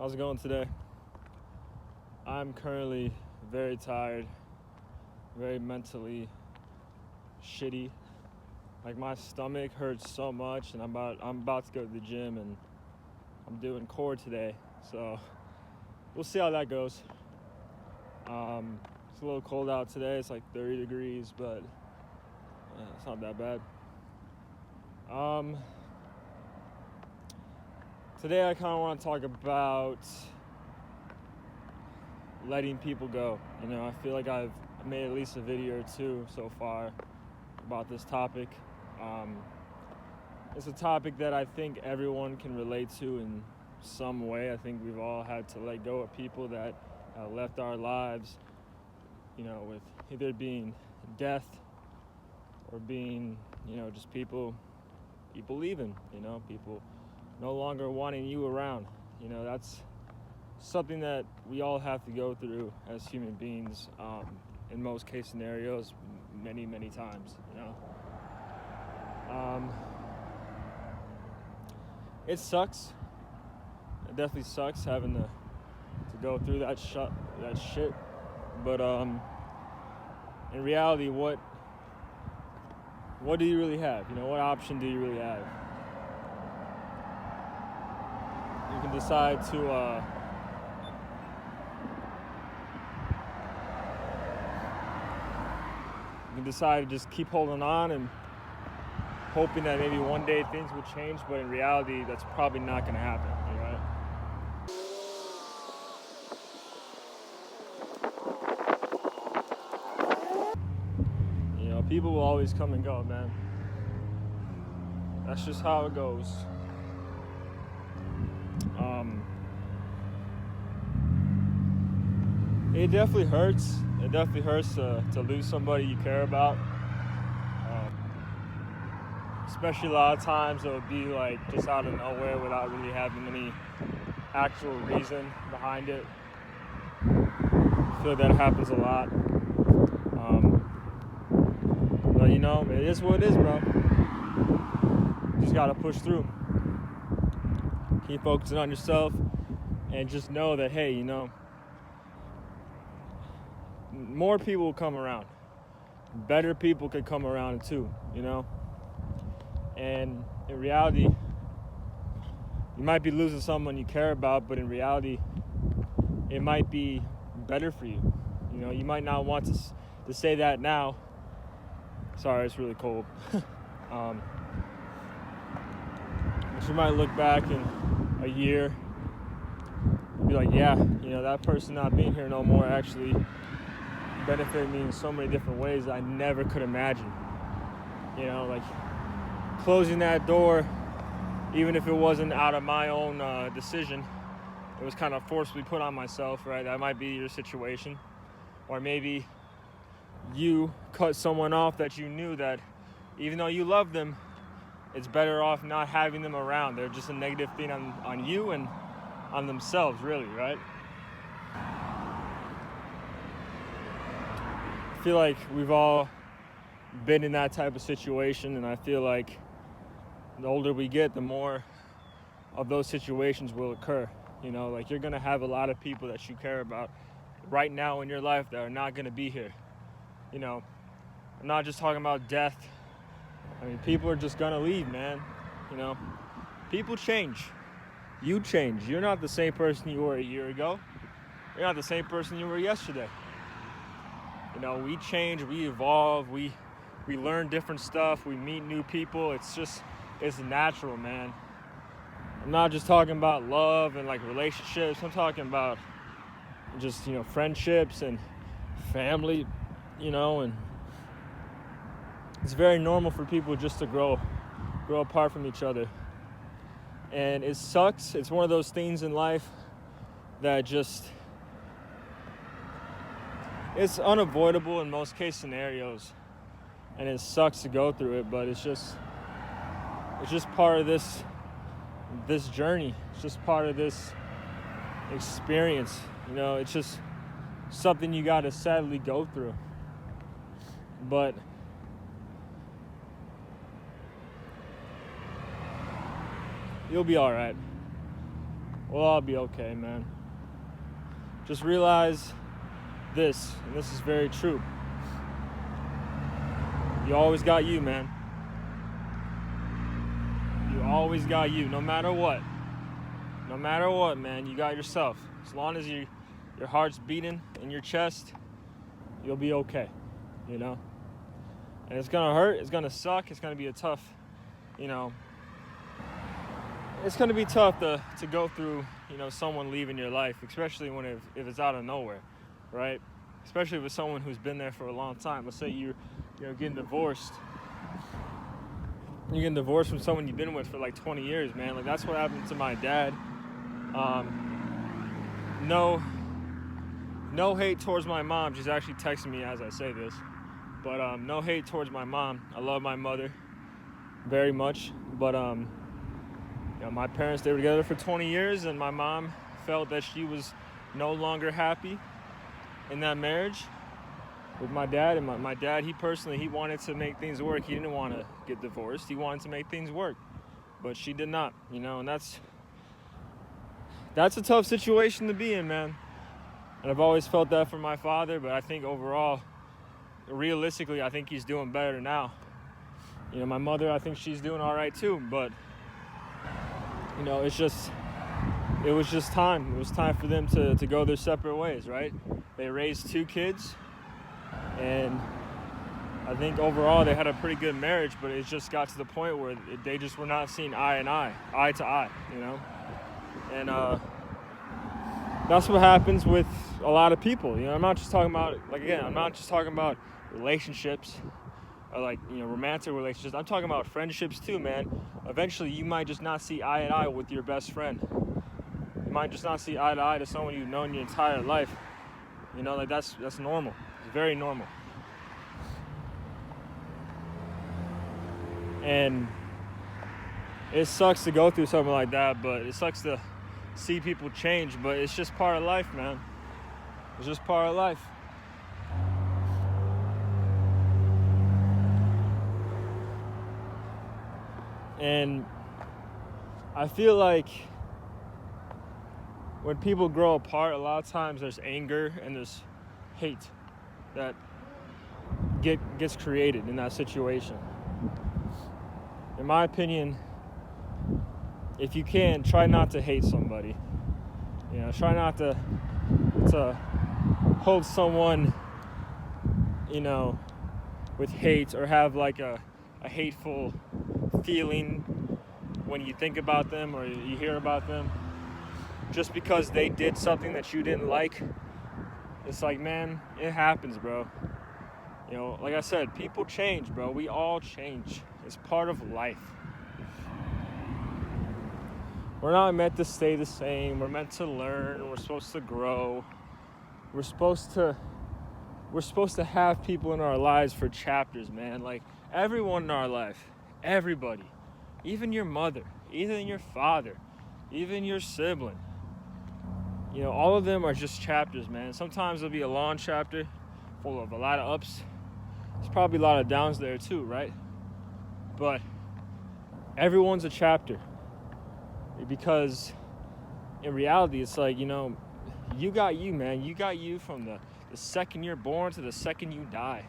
How's it going today? I'm currently very tired, very mentally shitty. Like my stomach hurts so much, and I'm about to go to the gym, and I'm doing core today. So we'll see how that goes. It's a little cold out today. It's like 30 degrees, but it's not that bad. Today I kind of want to talk about letting people go. I feel like I've made at least a video or two so far about this topic. It's a topic that I think everyone can relate to in some way. I think we've all had to let go of people that left our lives, with either being death or being, just people leaving, people no longer wanting you around. That's something that we all have to go through as human beings, in most case scenarios, many, many times, It sucks. It definitely sucks having to go through that shit. But in reality, what do you really have? What option do you really have? You can decide to just keep holding on and hoping that maybe one day things will change, but in reality, that's probably not going to happen, right? People will always come and go, man. That's just how it goes. It definitely hurts. It definitely hurts to lose somebody you care about. Especially a lot of times it would be like just out of nowhere without really having any actual reason behind it. I feel that happens a lot. But it is what it is, bro. You just gotta push through. Keep focusing on yourself and just know that, hey, more people will come around. Better people could come around too, And in reality, you might be losing someone you care about, but in reality, it might be better for you. You might not want to say that now. Sorry, it's really cold. But you might look back in a year and be like, yeah, that person not being here no more actually benefited me in so many different ways I never could imagine. Like closing that door, even if it wasn't out of my own decision, it was kind of forcibly put on myself, right? That might be your situation. Or maybe you cut someone off that you knew that even though you love them, it's better off not having them around. They're just a negative thing on you and on themselves, really, right? I feel like we've all been in that type of situation, and I feel like the older we get, the more of those situations will occur. Like you're gonna have a lot of people that you care about right now in your life that are not gonna be here. I'm not just talking about death. I mean, people are just gonna leave, man. People change. You change. You're not the same person you were a year ago. You're not the same person you were yesterday. We change, we evolve, we learn different stuff, we meet new people. It's natural, man. I'm not just talking about love and like relationships. I'm talking about just, friendships and family, and it's very normal for people just to grow apart from each other. And it sucks. It's one of those things in life that it's unavoidable in most case scenarios, and it sucks to go through it, but it's just part of this journey. It's just part of this experience. It's just something you got to sadly go through. But you'll be all right. We'll all be okay, man. Just realize this, and this is very true. You always got you, man. You always got you, no matter what. No matter what, man, you got yourself. As long as your heart's beating in your chest, you'll be okay, you know? And it's gonna hurt, it's gonna suck, it's gonna be a tough, you know, it's gonna be tough to go through, you know, someone leaving your life, especially if it's out of nowhere, right? Especially with someone who's been there for a long time. Let's say you're getting divorced. You're getting divorced from someone you've been with for like 20 years, man. Like, that's what happened to my dad. No hate towards my mom. She's actually texting me as I say this. But no hate towards my mom. I love my mother very much. But you know, my parents, they were together for 20 years, and my mom felt that she was no longer happy in that marriage with my dad. And my dad, he wanted to make things work. He didn't want to get divorced. He wanted to make things work, but she did not, you know. And that's a tough situation to be in, man. And I've always felt that for my father, but I think overall, realistically, I think he's doing better now. You know, my mother, I think she's doing all right too, but you know, it was just time. It was time for them to go their separate ways, right? They raised 2 kids, and I think overall they had a pretty good marriage, but it just got to the point where they just were not seeing eye to eye, you know? And that's what happens with a lot of people. You know, I'm not just talking about relationships or, like, you know, romantic relationships. I'm talking about friendships too, man. Eventually you might just not see eye to eye with your best friend. You might just not see eye to eye to someone you've known your entire life. You know, like, that's normal. It's very normal. And it sucks to go through something like that, but it sucks to see people change, but it's just part of life, man. It's just part of life. And I feel like when people grow apart, a lot of times there's anger and there's hate that gets created in that situation. In my opinion, if you can, try not to hate somebody. You know, try not to hold someone, you know, with hate, or have like a hateful feeling when you think about them or you hear about them just because they did something that you didn't like. It's like, man, it happens, bro. You know, like I said, people change, bro. We all change. It's part of life. We're not meant to stay the same. We're meant to learn. We're supposed to grow. We're supposed to have people in our lives for chapters, man. Like, everyone in our life, everybody, even your mother, even your father, even your sibling, you know, all of them are just chapters, man. Sometimes it'll be a long chapter full of a lot of ups. There's probably a lot of downs there too, right? But everyone's a chapter. Because in reality, it's like, you know, you got you, man. You got you from the second you're born to the second you die.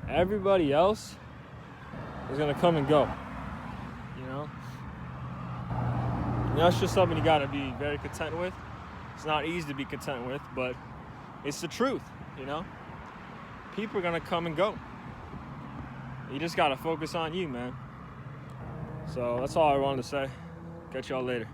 Everybody else is going to come and go, you know? And that's just something you got to be very content with. It's not easy to be content with, but it's the truth, you know? People are going to come and go. You just got to focus on you, man. So that's all I wanted to say. Catch y'all later.